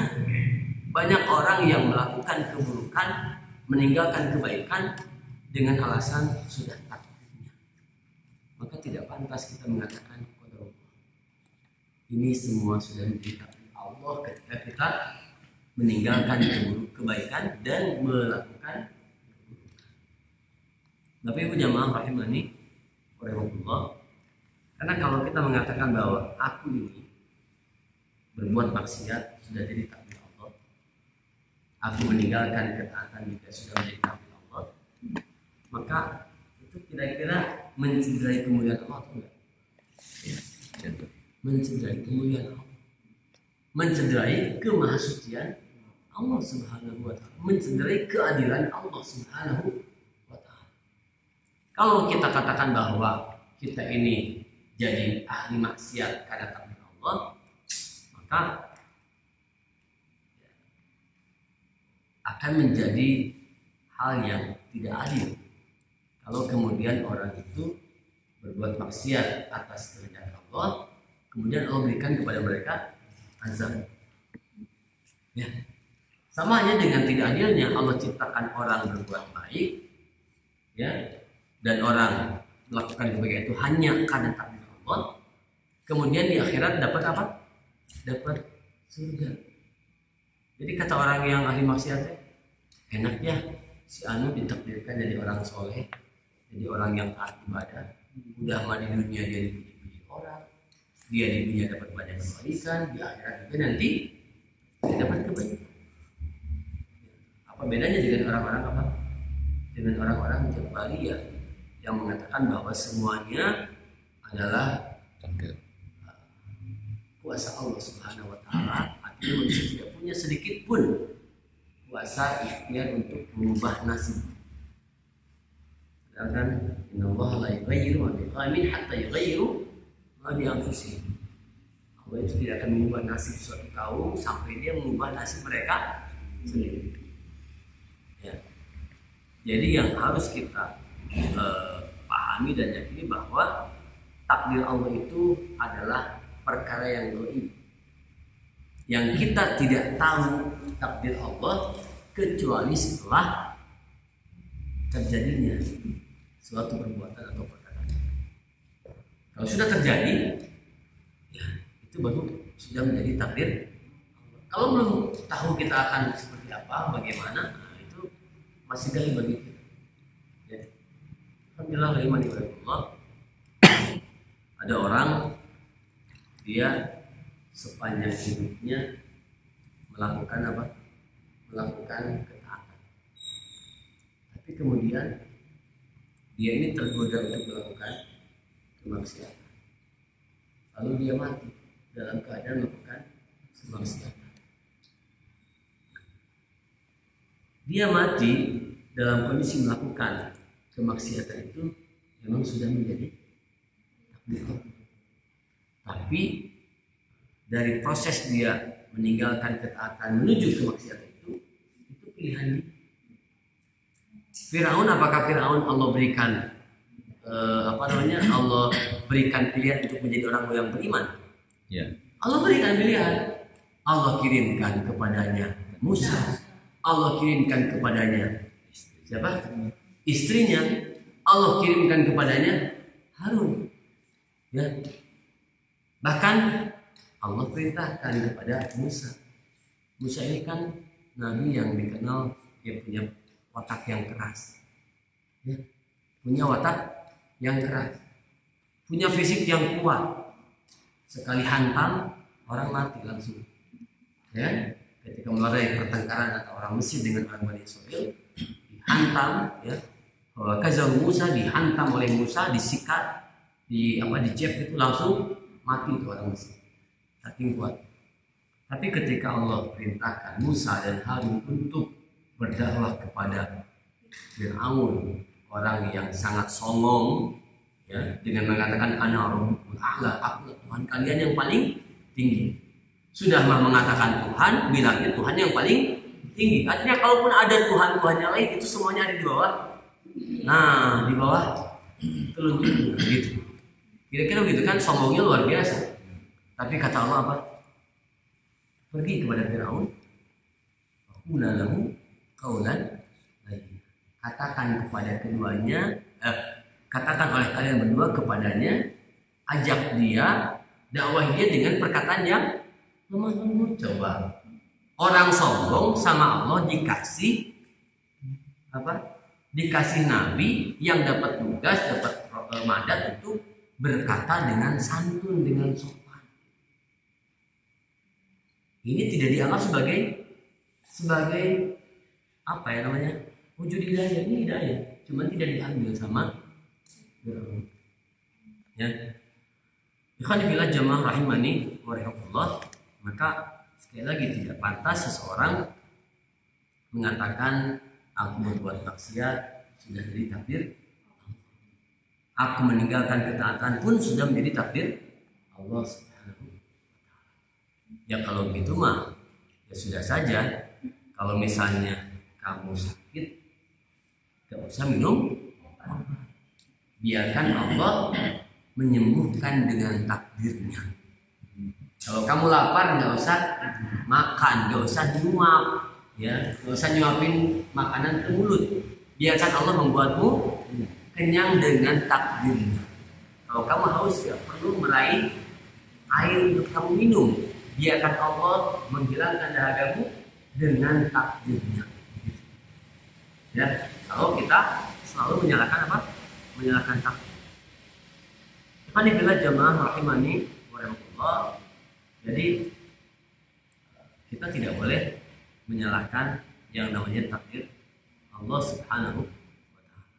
Banyak orang yang melakukan keburukan, meninggalkan kebaikan dengan alasan sudah takdirnya. Maka tidak pantas kita mengatakan qadar Allah. Ini semua sudah menjadi takdir Allah ketika kita meninggalkan kebaikan dan melakukan keburukan. Tapi ibu jamaah rahimani rahimahullah, karena kalau kita mengatakan bahwa aku ini berbuat maksiat sudah jadi takdir Allah, aku meninggalkan ketaatan juga sudah menjadi takdir Allah, maka itu kira-kira mencederai kemuliaan Allah atau enggak? Ya, mencederai kemuliaan Allah, mencederai kemahasucian Allah Subhanahu wa Ta'ala, mencederai keadilan Allah Subhanahu wa Ta'ala. Kalau kita katakan bahwa kita ini jadi ahli maksiat karena takdir Allah, maka akan menjadi hal yang tidak adil kalau kemudian orang itu berbuat maksiat atas kehendak Allah, kemudian Allah berikan kepada mereka azab. Ya. Sama aja dengan tidak adilnya Allah ciptakan orang berbuat baik, ya, dan orang melakukan kebaikan itu hanya karena takdir Allah, kemudian di akhirat dapat apa? Dapat surga. Jadi kata orang yang ahli maksiat, enak ya si anu ditakdirkan jadi orang soleh, jadi orang yang taat ibadah, udah mah di dunia dia dipuji-puji orang, dia di dunia dapat banyak kebaikan, di akhirat juga nanti dia dapat kebaikan. Apa bedanya dengan orang-orang apa? Dengan orang-orang Jabariyah yang mengatakan bahwa semuanya adalah kuasa Allah Subhanahu wa Ta'ala, artinya manusia tidak punya sedikit pun kuasa ikhtiar untuk mengubah nasib. Sedangkan innallaha la yughayyiru ma biqaumin hatta yughayyiru ma bi anfusihim. Allah itu tidak akan mengubah nasib suatu kaum sampai dia mengubah nasib mereka sendiri. Ya. Jadi yang harus kita pahami dan yakini bahwa takdir Allah itu adalah perkara yang gaib, yang kita tidak tahu takdir Allah kecuali setelah terjadinya suatu perbuatan atau perkataan. Kalau sudah terjadi, ya itu baru sudah menjadi takdir. Kalau belum tahu kita akan seperti apa, bagaimana, nah itu masih gaib bagi kita. Ya. Alhamdulillah rahimani Allah. Ada orang dia sepanjang hidupnya melakukan apa? Melakukan ketaatan. Tapi kemudian dia ini tergoda untuk melakukan kemaksiatan. Lalu dia mati dalam keadaan melakukan kemaksiatan. Dia mati dalam kondisi melakukan kemaksiatan itu memang sudah menjadi takdir Allah. Tapi dari proses dia meninggalkan ketaatan menuju kemaksiatan itu pilihan dia. Firaun, apakah Firaun Allah berikan Allah berikan pilihan untuk menjadi orang yang beriman? Ya. Allah berikan pilihan. Allah kirimkan kepadanya Musa. Allah kirimkan kepadanya siapa? Istrinya. Allah kirimkan kepadanya Harun. Ya. Bahkan Allah perintahkan kepada Musa. Musa ini kan nabi yang dikenal dia punya watak yang keras. Ya. Punya watak yang keras. Punya fisik yang kuat. Sekali hantam orang mati langsung. Ya. Ketika mulai pertengkaran atau orang Mesir dengan orang Bani Israil dihantam, ya. Kazal Musa dihantam oleh Musa, disikat, dicep itu langsung mati itu orang Mesir. Saking kuat. Tapi ketika Allah perintahkan Musa dan Harun untuk berdakwah kepada Fir'aun, orang yang sangat songong, ya, dengan mengatakan ana rabbul a'la, aku Tuhan kalian yang paling tinggi. Sudah mah mengatakan Tuhan, bilangnya Tuhan yang paling tinggi. Artinya kalaupun ada Tuhan-Tuhan yang lain, itu semuanya ada di bawah. Nah, di bawah telunjuknya gitu. Kira-kira begitu kan, sombongnya luar biasa. Tapi kata Allah apa? Pergi kepada Firaun, qula lahu qaulan layyin. Katakan kepada keduanya, katakan oleh kalian berdua kepadanya, ajak dia, dakwah dia dengan perkataan yang lemah lembut. Coba orang sombong sama Allah dikasih apa? Dikasih nabi yang dapat tugas, dapat mandat untuk berkata dengan santun, dengan sopan. Ini tidak dianggap sebagai apa ya namanya, wujud hidayah. Ini hidayah, cuma tidak diambil sama ya. Ikhwanillah jamaah rahimani wa rahimakumullah. Maka sekali lagi tidak pantas seseorang mengatakan aku berbuat maksiat sudah jadi takdir, aku meninggalkan ketaatan pun sudah menjadi takdir Allah Subhanahu. Ya kalau gitu mah ya sudah saja. Kalau misalnya kamu sakit, gak usah minum, biarkan Allah menyembuhkan dengan takdirnya. Kalau kamu lapar nggak usah makan, nggak usah nyuap, ya, nggak usah nyuapin makanan ke mulut. Biarkan Allah membuatmu kenyang dengan takdirnya. Kalau kamu haus, ya perlu meraih air untuk kamu minum. Biarkan Allah menghilangkan dahagamu dengan takdirnya. Ya, kalau kita selalu menyalahkan apa? Menyalahkan takdir. Alhamdulillah jamaah rahimani wa rahmatullah. Jadi kita tidak boleh menyalahkan yang namanya takdir Allah Subhanahu wa taala.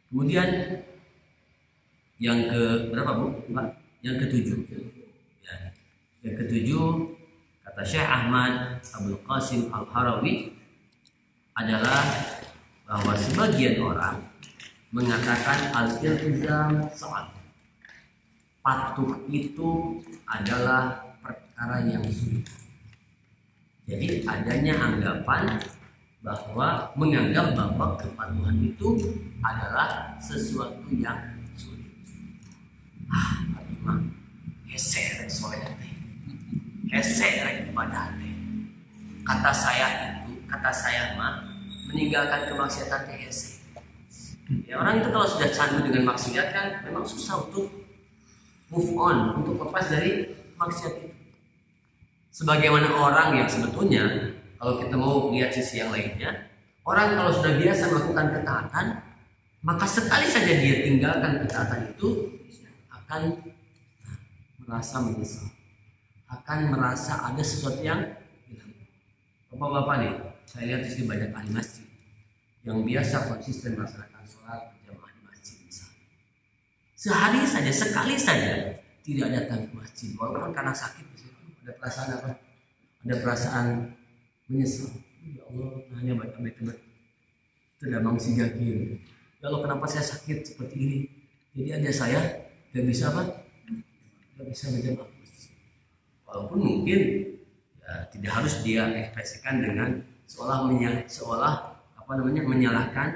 Kemudian yang ke berapa Bu? Yang ketujuh. Ya. Yang ketujuh kata Syekh Ahmad Abdul Qasim Al-Harawi adalah bahwa sebagian orang mengatakan al-iltizam saat patuh itu adalah perkara yang sulit. Jadi adanya anggapan bahwa menganggap bahwa kepatuhan itu adalah sesuatu yang sulit. Tapi mah hese rek soleh teh, hese rek ibadah teh. Kata saya mah meninggalkan kemaksiatan teh hese. Ya, orang itu kalau sudah candu dengan maksiat kan memang susah untuk move on, untuk lepas dari maksiat itu. Sebagaimana orang yang sebetulnya kalau kita mau lihat sisi yang lainnya, orang kalau sudah biasa melakukan ketaatan, maka sekali saja dia tinggalkan ketaatan itu akan merasa menyesal, akan merasa ada sesuatu yang hilang. Bapak-bapak nih, saya lihat di sini banyak ahli masjid yang biasa konsisten melaksanakan sholat berjamaah di masjid misalnya. Sehari saja, sekali saja tidak datang ke masjid, walaupun karena sakit, ada perasaan apa? Ada perasaan menyesal. Ya Allah, hanya baca betul tidak mangsi gakir. Ya Allah, kenapa saya sakit seperti ini? Jadi ada saya tidak bisa apa? Tidak bisa berjamaah masjid. Walaupun mungkin ya, tidak harus dia ekspresikan dengan seolah menyalahkan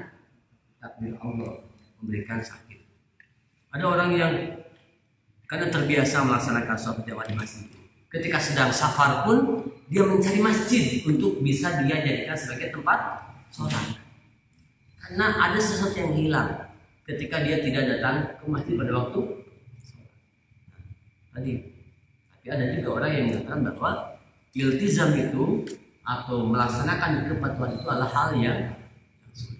takdir Allah memberikan sakit. Ada orang yang karena terbiasa melaksanakan sholat berjamaah di masjid, ketika sedang safar pun dia mencari masjid untuk bisa dia jadikan sebagai tempat sholat. Karena ada sesuatu yang hilang ketika dia tidak datang ke masjid pada waktu sholat. Tadi, tapi ada juga orang yang mengatakan bahwa iltizam itu atau melaksanakan kepatuhan itu adalah hal yang sulit.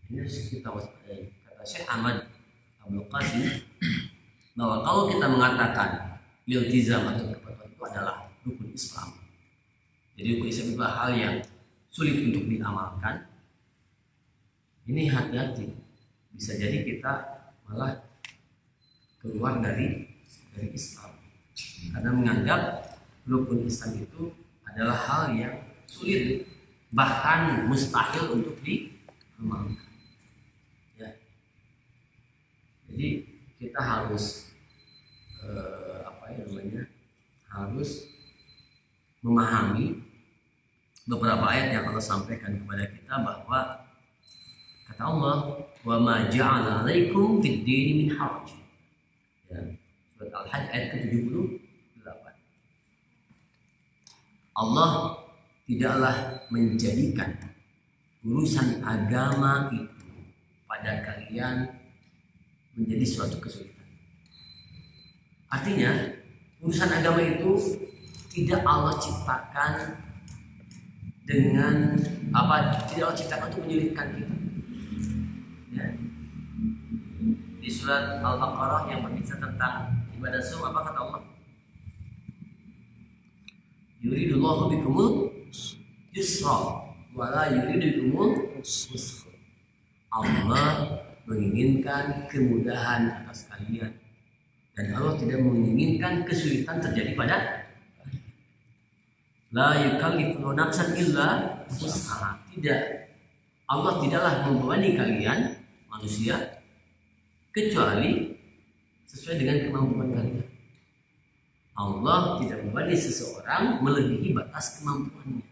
Ini harus kita waspadai. Kata Syekh Ahmad Abdul Qasim bahwa kalau kita mengatakan iltizam atau kepatuhan itu adalah rukun Islam, jadi rukun Islam itu hal yang sulit untuk diamalkan, ini hati-hati, bisa jadi kita malah keluar dari Islam karena menganggap rukun Islam itu adalah hal yang sulit, bahkan mustahil untuk diamalkan. Ya. Jadi kita harus harus memahami beberapa ayat yang Allah sampaikan kepada kita, bahwa kata Allah, wa ma ja'ala 'alaikum fid dini min haraj. Ya. Surat Al-Hajj ayat ke-78. Allah tidaklah menjadikan urusan agama itu pada kalian menjadi suatu kesulitan. Artinya urusan agama itu tidak Allah ciptakan dengan tidak Allah ciptakan untuk menyulitkan kita. Ya. Di surat Al-Baqarah yang berbicara tentang ibadah saum, apa kata Allah? Yuridullahu bikumul yusra wa la yuridu bikumul usra. Allah menginginkan kemudahan atas kalian, dan Allah tidak menginginkan kesulitan terjadi pada la yukallifu nafsan illa wus'aha. Tidak, Allah tidaklah membebani kalian manusia kecuali sesuai dengan kemampuan kalian. Allah tidak membebani seseorang melebihi batas kemampuannya.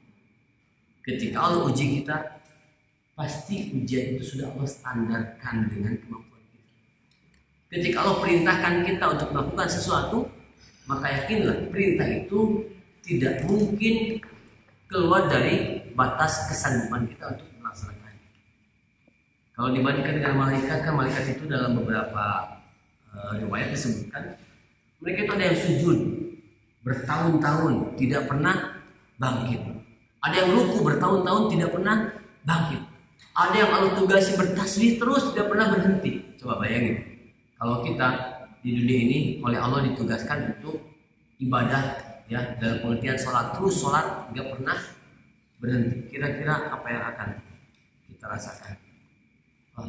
Ketika Allah uji kita, pasti ujian itu sudah Allah standarkan dengan kemampuan kita. Ketika Allah perintahkan kita untuk melakukan sesuatu, maka yakinlah perintah itu tidak mungkin keluar dari batas kesanggupan kita untuk melaksanakannya. Kalau dibandingkan dengan malaikat, kan malaikat itu dalam beberapa riwayat disebutkan, mereka itu ada yang sujud bertahun-tahun tidak pernah bangkit. Ada yang ruku bertahun-tahun tidak pernah bangkit. Ada yang Allah tugasi bertasbih terus tidak pernah berhenti. Coba bayangin, kalau kita di dunia ini oleh Allah ditugaskan untuk ibadah, ya, dalam pengertian sholat, terus sholat nggak pernah berhenti, kira-kira apa yang akan kita rasakan?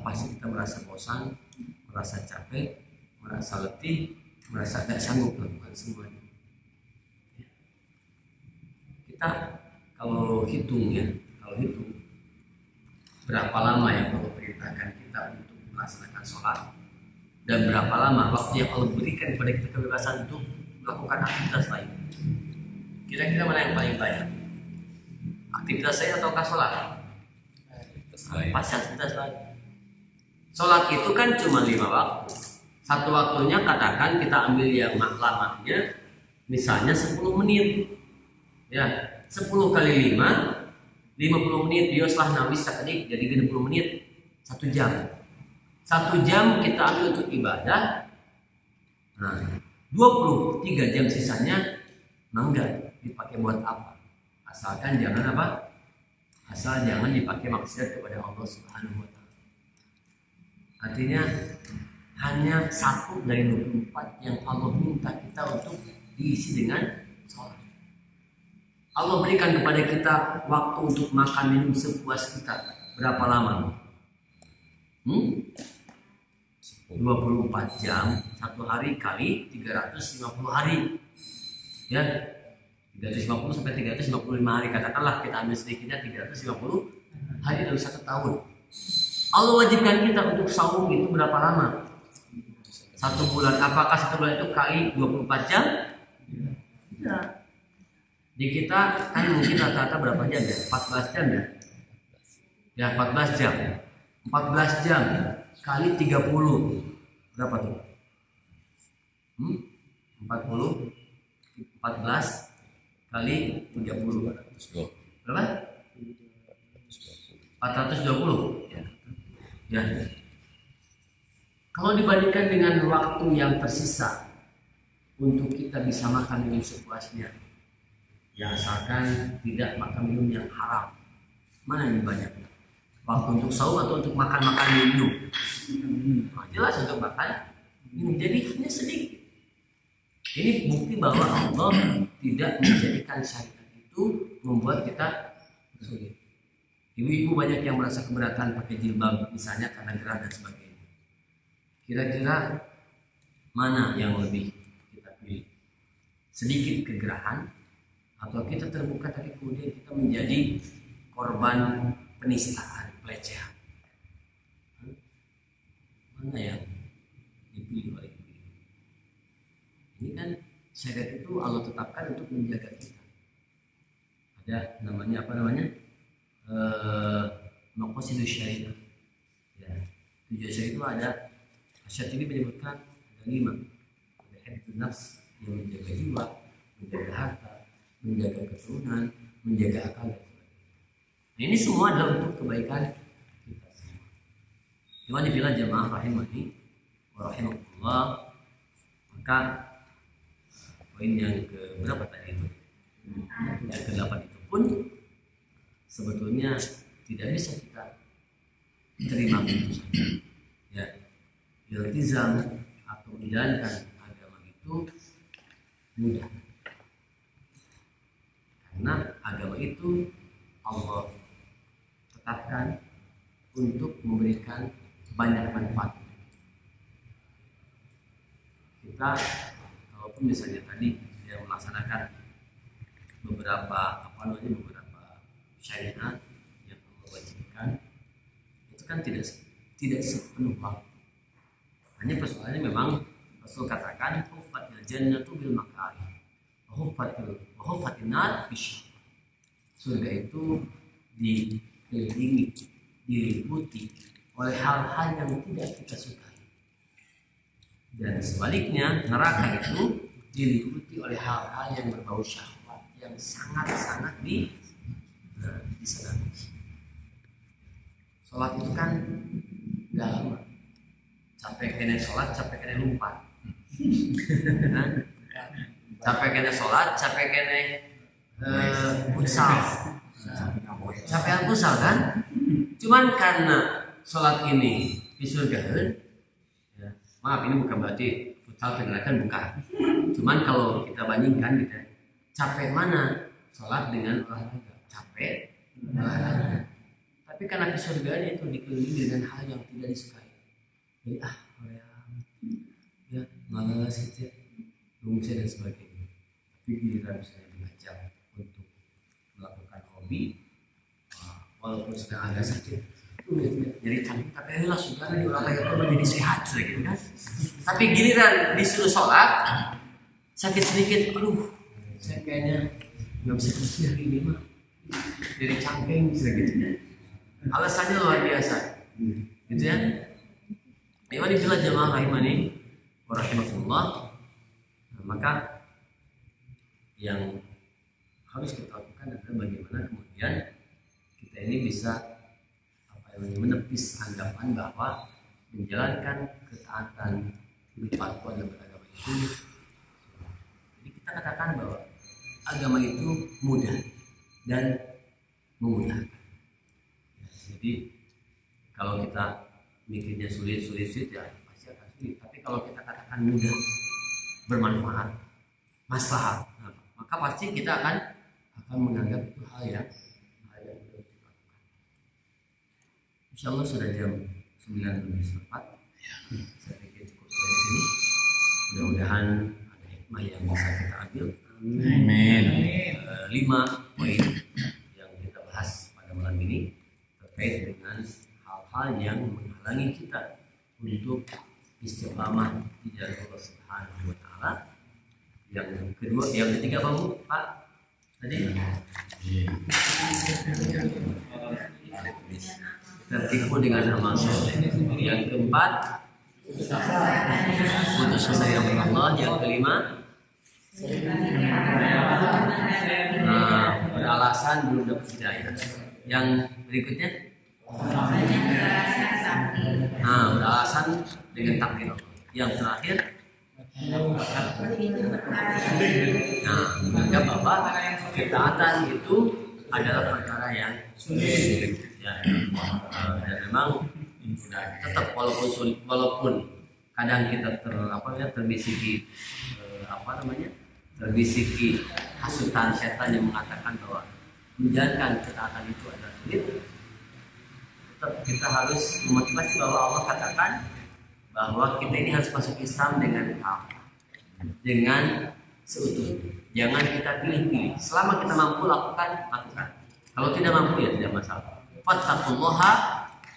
Pasti kita merasa bosan, merasa capek, merasa letih, merasa tidak sanggup melakukan semuanya. Kita kalau hitung berapa lama yang Allah perintahkan kita untuk melaksanakan sholat, dan berapa lama waktu yang Allah berikan kepada kita kebebasan untuk melakukan aktivitas lain. Kira-kira mana yang paling banyak? Aktivitas saya ataukah sholat? Pasti aktivitas lain. Sholat itu kan cuma 5 waktu. Satu waktunya katakan kita ambil yang lamanya, misalnya 10 menit. Ya, 10 kali 5, 50 menit. Dia setelah Nabi tadi jadi 20 menit, 1 jam. 1 jam kita ambil untuk ibadah. Nah, 23 jam sisanya enggak dipakai buat apa? Asalkan jangan apa? Asal jangan dipakai maksiat kepada Allah Subhanahu wa taala. Artinya hanya 1 dari 24 yang Allah minta kita untuk diisi dengan sholat. Allah berikan kepada kita waktu untuk makan minum sepuas kita. Berapa lama? 24 jam, 1 hari kali 350 hari. Ya, 350 sampai 355 hari. Katakanlah kita ambil sedikitnya 350 hari dalam 1 tahun. Allah wajibkan kita untuk saum itu berapa lama? 1 bulan. Apakah 1 bulan itu kali 24 jam? Tidak. Di kita kan mungkin rata-rata berapa jam ya? 14 jam ya? Ya, 14 jam. 14 jam kali 30 berapa tuh? 40 14 kali 30 berapa? 420 ya. Ya. Kalau dibandingkan dengan waktu yang tersisa untuk kita bisa makan minum sepuasnya, ya asalkan tidak makan minum yang haram, mana yang banyak? Waktu untuk saum atau untuk makan-makan minum? Nah, jelas untuk makan minum, jadi hanya sedikit. Ini bukti bahwa Allah tidak menjadikan syariat itu membuat kita sulit. Ibu-ibu banyak yang merasa keberatan pakai jilbab, misalnya karena gerah dan sebagainya. Kira-kira mana yang lebih kita pilih? Sedikit kegerahan atau kita terbuka tapi kemudian kita menjadi korban penistaan, pelecehan. Mana yang dipilih oleh ibu? Ini kan syariat itu Allah tetapkan untuk menjaga kita. Ada namanya apa namanya? Maqasidus syariah. Ya. Tujuan syariah itu ada. Syariat ini menyebutkan ada 5. Ada hifdzun nafs yang menjaga jiwa, menjaga harta, menjaga keturunan, menjaga akal dan sebagainya. Nah, ini semua adalah untuk kebaikan kita semua. Cuma dibilang jemaah rahimani wa rahimakumullah, maka poin yang ke berapa tadi itu? Yang ke-8 itu pun sebetulnya tidak bisa kita terima begitu saja. Ya, iltizam atau menjalankan agama itu mudah. Karena agama itu Allah tetapkan untuk memberikan banyak manfaat. Kita kalaupun misalnya tadi dia melaksanakan beberapa syariat yang Allah wajibkan, itu kan tidak sepenuh waktu. Hanya persoalannya memang Rasul katakan huffatil jannatu bil makarih wa huffatin nar bisyahwat. Surga itu dikelilingi, diliputi oleh hal-hal yang tidak kita sukai. Dan sebaliknya neraka itu diliputi oleh hal-hal yang berbau syahwat yang sangat-sangat disenangi. Sholat itu kan gak lama. Capek kena sholat, capek kena lupa. Capek kena sholat, capek kena futsal. Capek futsal kan? Cuman karena sholat ini di surga, ya, maaf ini bukan berarti futsal kenakan, bukan. Cuman kalau kita bandingkan gitu, capek mana sholat dengan olahraga? Capek olahraga. Tapi karena di surga itu dikelilingi dengan hal yang tidak disukai. Jadi ya malas gitu, lungsi dan sebagainya. Tapi giliran misalnya diajak untuk melakukan hobi, walaupun sedang agak sakit, jadi cantik, tapi lah sudah di olahraga itu menjadi sehat gitu kan. Tapi giliran disuruh sholat, sakit sedikit, aduh, saya kayaknya nggak bisa kursi hari ini mah, jadi cangkeng gitu. Alasannya luar biasa, gitu ya. Memang dibilang jemaah rahimani wa rahimakumullah, maka yang harus kita lakukan adalah bagaimana kemudian kita ini bisa menepis anggapan bahwa menjalankan ketaatan berpatuan dan beragama itu. Jadi kita katakan bahwa agama itu mudah dan memudahkan. Jadi kalau kita mikirnya sulit ya pasti akan sulit. Tapi kalau kita katakan mudah, bermanfaat, maslahat, maka pasti kita akan menganggap itu hal yang insya Allah sudah jam 9:04. Saya pikir cukup sampai di sini. Mudah-mudahan ada hikmah yang bisa kita ambil. Amin. 5 poin yang kita bahas pada malam ini terkait dengan hal-hal yang menghalangi kita untuk istiqamah di jalan Allah Subhanahu wa taala. Yang ketiga apa Bu? Pak? Tadi tertipu dengan amal soleh. Yang keempat, putus asa yang Allah. Yang kelima, beralasan belum dapat hidayah. Yang berikutnya, beralasan dengan takdir Allah. Yang terakhir, menganggap bahwa ketaatan itu adalah perkara yang sulit. Ya, dan memang tetap walaupun kadang kita terbisiki terbisiki hasutan setan yang mengatakan bahwa menjalankan ketaatan itu adalah sulit, tetap kita harus memotivasi bahwa Allah katakan bahwa kita ini harus masuk Islam dengan seutuhnya. Jangan kita pilih-pilih. Selama kita mampu lakukan, lakukan. Kalau tidak mampu ya tidak masalah. Fattaqullaha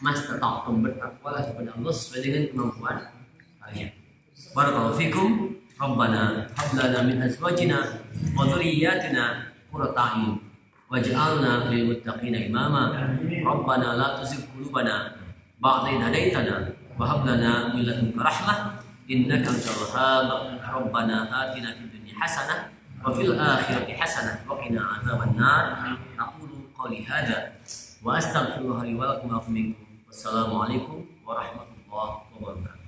mastata'tum, bertakwalah kepada Allah sesuai dengan kemampuan kalian. Barakallahu fikum. Rabbana hab lana min azwajina wa dhurriyyatina qurrata a'yun waj'alna lil muttaqina imama. Rabbana la tuzigh qulubana ba'da idh hadaitana wa hab lana min ladunka rahmah innaka antal wahhab. Rabbana atina fid dunya hasanah wa fil akhirati hasanah wa qina adzaban nar. Aqulu qawli hadza wa astaghfirullah li wa lakum wa minkum. Wassalamu alaikum warahmatullahi wabarakatuh.